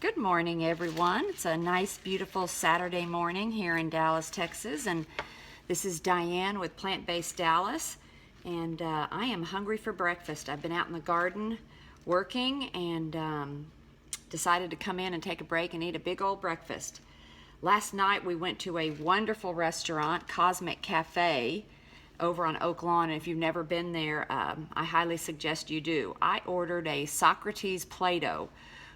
Good morning, everyone. It's a nice, beautiful Saturday morning here in Dallas, Texas, and this is Diane with Plant-Based Dallas, and I am hungry for breakfast. I've been out in the garden working and decided to come in and take a break and eat a big old breakfast. Last night we went to a wonderful restaurant, Cosmic Cafe, over on Oak Lawn, and if you've never been there, I highly suggest you do. I ordered a Socrates Play-Doh,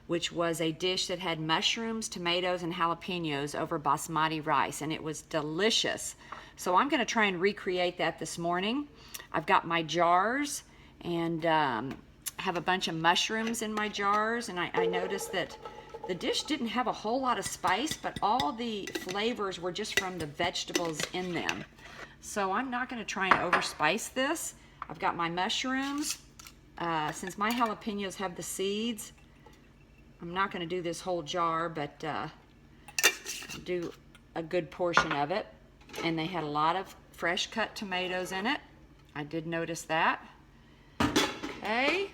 which was a dish that had mushrooms, tomatoes, and jalapeños over basmati rice, and it was delicious. So I'm going to try and recreate that this morning. I've got my jars and have a bunch of mushrooms in my jars, and I noticed that the dish didn't have a whole lot of spice, but all the flavors were just from the vegetables in them. So I'm not going to try and overspice this. I've got my mushrooms. Since my jalapeños have the seeds, I'm not going to do this whole jar, but I'll do a good portion of it. And they had a lot of fresh cut tomatoes in it. I did notice that. Okay.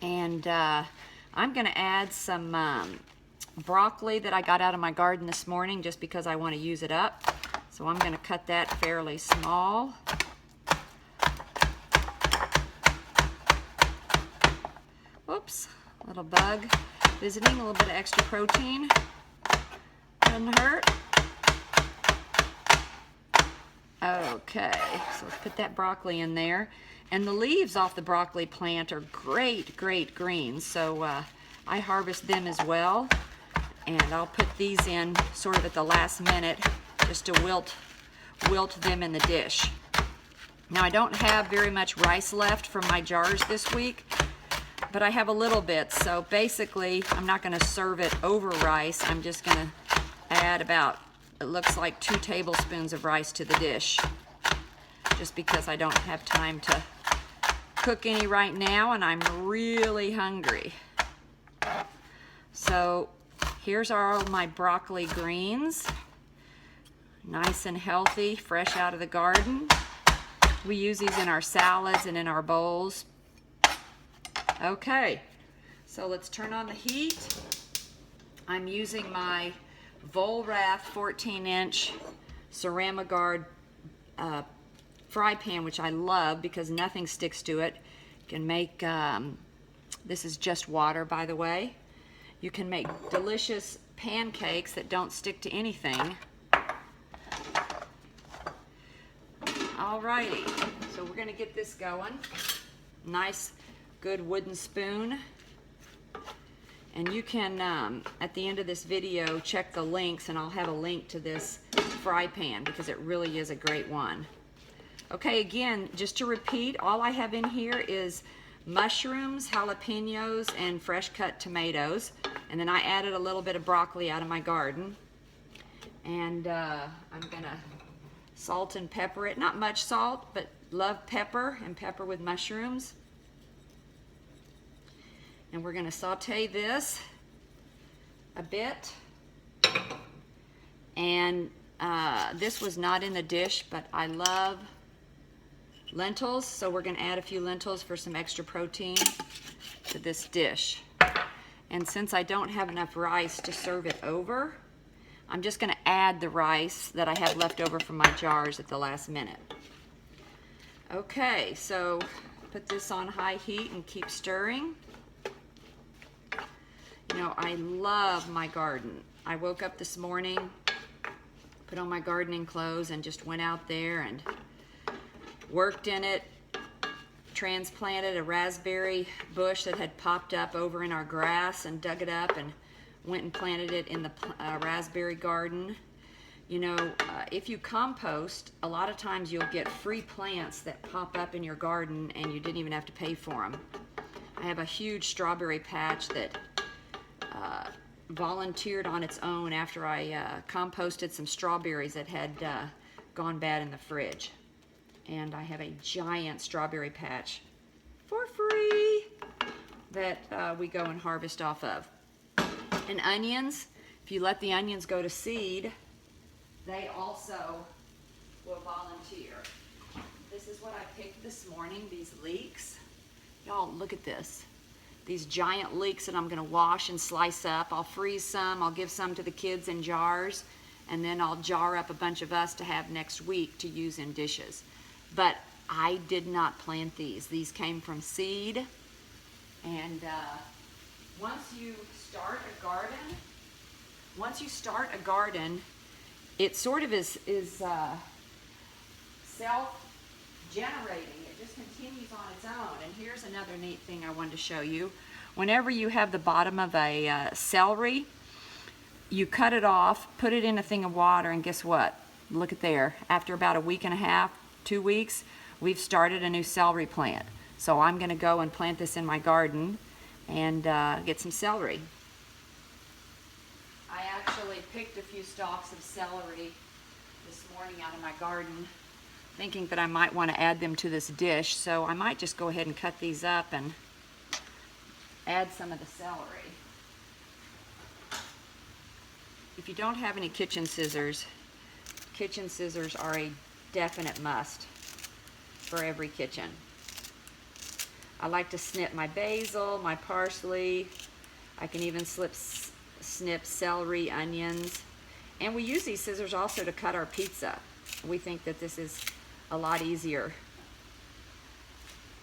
And I'm going to add some broccoli that I got out of my garden this morning just because I want to use it up. So I'm going to cut that fairly small. Whoops, little bug visiting, a little bit of extra protein. Doesn't hurt. Okay, so let's put that broccoli in there. And the leaves off the broccoli plant are great greens, so I harvest them as well. And I'll put these in sort of at the last minute just to wilt them in the dish. Now I don't have very much rice left from my jars this week, but I have a little bit, so basically I'm not going to serve it over rice. I'm just going to add about, it looks like 2 tablespoons of rice to the dish, just because I don't have time to cook any right now and I'm really hungry. So here's all my broccoli greens, nice and healthy, fresh out of the garden. We use these in our salads and in our bowls. Okay, so let's turn on the heat. I'm using my Volrath 14-inch Ceramagard fry pan, which I love because nothing sticks to it. You can make, this is just water, by the way. You can make delicious pancakes that don't stick to anything. Alrighty, so we're going to get this going. Nice, good wooden spoon. And you can, at the end of this video, check the links, and I'll have a link to this fry pan because it really is a great one. Okay, again, just to repeat, all I have in here is mushrooms, jalapeños, and fresh cut tomatoes. And then I added a little bit of broccoli out of my garden. And I'm gonna salt and pepper it. Not much salt, but love pepper and pepper with mushrooms. And we're gonna saute this a bit. And this was not in the dish, but I love lentils, so we're gonna add a few lentils for some extra protein to this dish. And since I don't have enough rice to serve it over, I'm just gonna add the rice that I have left over from my jars at the last minute. Okay, so put this on high heat and keep stirring. You know, I love my garden. I woke up this morning, put on my gardening clothes, and just went out there and worked in it, transplanted a raspberry bush that had popped up over in our grass and dug it up and went and planted it in the raspberry garden. You know, if you compost, a lot of times you'll get free plants that pop up in your garden and you didn't even have to pay for them. I have a huge strawberry patch that volunteered on its own after I composted some strawberries that had gone bad in the fridge. And I have a giant strawberry patch for free that we go and harvest off of. And onions, if you let the onions go to seed, they also will volunteer. This is what I picked this morning, these leeks. Y'all, look at this. these giant leeks that I'm gonna wash and slice up. I'll freeze some, I'll give some to the kids in jars, and then I'll jar up a bunch of us to have next week to use in dishes. But I did not plant these. These came from seed. And once you start a garden, it sort of is self-generating. It just continues on its own. And here's another neat thing I wanted to show you. Whenever you have the bottom of a celery, you cut it off, put it in a thing of water, and guess what? Look at there. After about a week and a half, 2 weeks, we've started a new celery plant. So I'm going to go and plant this in my garden and get some celery. I actually picked a few stalks of celery this morning out of my garden, thinking that I might want to add them to this dish. So I might just go ahead and cut these up and add some of the celery. If you don't have any kitchen scissors are a definite must for every kitchen. I like to snip my basil, my parsley. I can even snip celery, onions. And we use these scissors also to cut our pizza. We think that this is a lot easier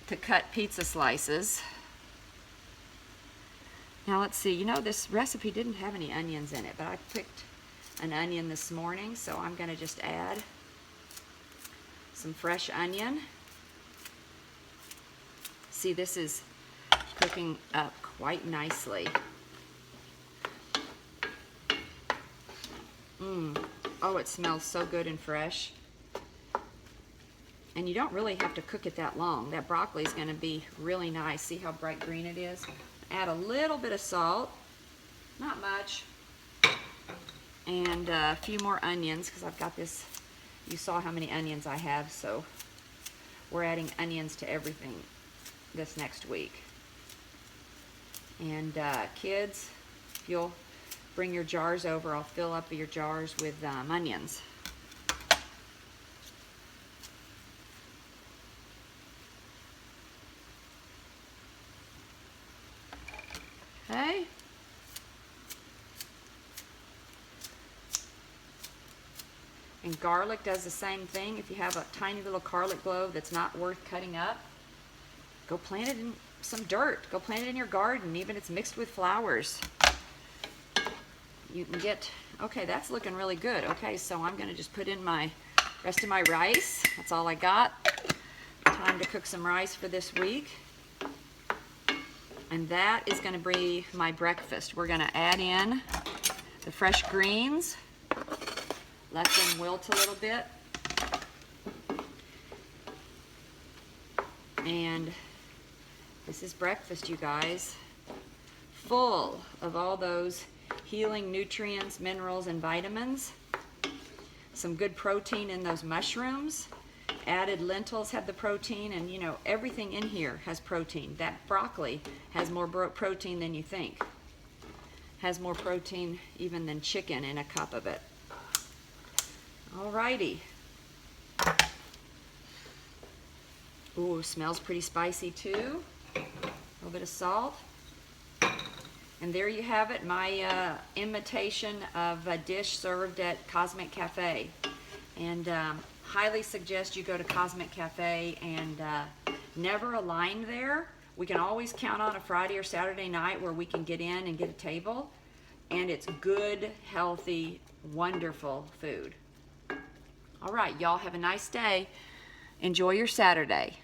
to cut pizza slices. Now let's see, you know, this recipe didn't have any onions in it, but I picked an onion this morning, so I'm gonna just add some fresh onion. See, this is cooking up quite nicely. Oh, it smells so good and fresh. And you don't really have to cook it that long. That broccoli is going to be really nice. See how bright green it is? Add a little bit of salt, not much, and a few more onions because I've got this. You saw how many onions I have, so we're adding onions to everything this next week. And kids, if you'll bring your jars over, I'll fill up your jars with onions. Okay. And garlic does the same thing. If you have a tiny little garlic clove that's not worth cutting up, go plant it in some dirt. Go plant it in your garden, even if it's mixed with flowers. You can get, okay, that's looking really good. Okay, so I'm gonna just put in my rest of my rice. That's all I got. Time to cook some rice for this week. And that is gonna be my breakfast. We're gonna add in the fresh greens, let them wilt a little bit. And this is breakfast, you guys. Full of all those healing nutrients, minerals, and vitamins. Some good protein in those mushrooms. Added lentils have the protein, and you know, everything in here has protein. That broccoli has more protein than you think. Has more protein even than chicken in a cup of it. Alrighty. Ooh, smells pretty spicy too. A little bit of salt. And there you have it, my imitation of a dish served at Cosmic Cafe. And highly suggest you go to Cosmic Cafe and never a line there. We can always count on a Friday or Saturday night where we can get in and get a table. And it's good, healthy, wonderful food. All right, y'all have a nice day. Enjoy your Saturday.